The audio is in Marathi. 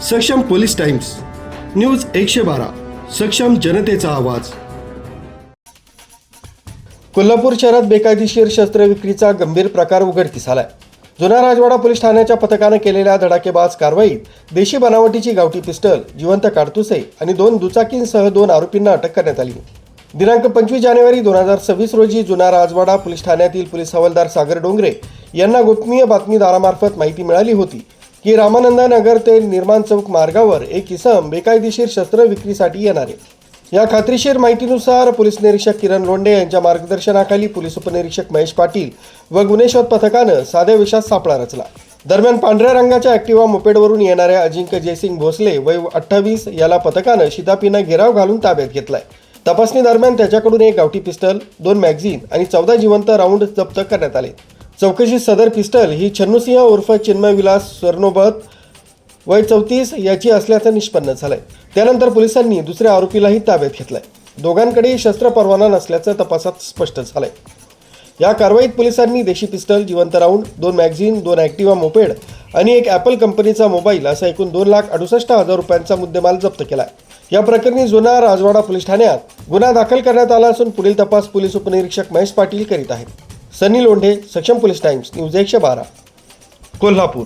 सक्षम पोलीस टाइम्स न्यूज 112 सक्षम जनतेचा आवाज। कोल्हापूर शहरात बेकायदेशीर शस्त्र विक्रीचा गंभीर प्रकार उघडकीस आलाय। जुना राजवाडा पोलीस ठाण्याच्या पथकाने केलेल्या धडाकेबाज कारवाईत देशी बनावटीची गावठी पिस्टल, जिवंत काडतुसे आणि 2 दुचाकींसह 2 आरोपींना अटक करण्यात आली। दिनांक 25 जानेवारी 2026 रोजी जुना राजवाडा पोलीस ठाण्यातील पोलीस हवालदार सागर डोंगरे यांना गोपनीय बातमीदारामार्फत माहिती मिळाली होती की रामानंद नगर ते निर्माण चौक मार्गावर एक इसम बेकायदेशीर शस्त्र विक्रीसाठी येणार आहे। या खात्रीशीर माहितीनुसार पोलीस निरीक्षक किरण लोंढे यांच्या मार्गदर्शनाखाली पोलीस उपनिरीक्षक महेश पाटील व गुन्हे शोध पथकानं साध्या वेशात सापळा रचला। दरम्यान पांढऱ्या रंगाच्या ॲक्टिवा मोपेडवरून येणाऱ्या अजिंक्य जयसिंग भोसले वय 28 याला पथकानं शितापीनं घेराव घालून ताब्यात घेतलाय। तपासणी दरम्यान त्याच्याकडून एक गावठी पिस्टल, 2 मॅगझीन आणि 14 जिवंत राऊंड जप्त करण्यात आले। चौकशीत सदर पिस्टल ही छन्नूसिंह उर्फ चिन्मय विलास स्वर्णोबत वय 34 याची असल्याचं निष्पन्न झालंय। त्यानंतर पोलिसांनी दुसऱ्या आरोपीलाही ताब्यात घेतलाय। दोघांकडेही शस्त्र परवाना नसल्याचं तपासात स्पष्ट झालंय। या कारवाईत पोलिसांनी देशी पिस्टल, जिवंत राऊंड, 2 मॅगझीन, 2 ॲक्टिवा मोपेड आणि एक ॲपल कंपनीचा मोबाईल असा एकूण 2,68,000 रुपयांचा मुद्देमाल जप्त केलाय। या प्रकरणी जुना राजवाडा पोलीस ठाण्यात गुन्हा दाखल करण्यात आला असून पुढील तपास पोलीस उपनिरीक्षक महेश पाटील करीत आहेत। सनी लोंढे, सक्षम पोलीस टाइम्स न्यूज 112 कोल्हापूर।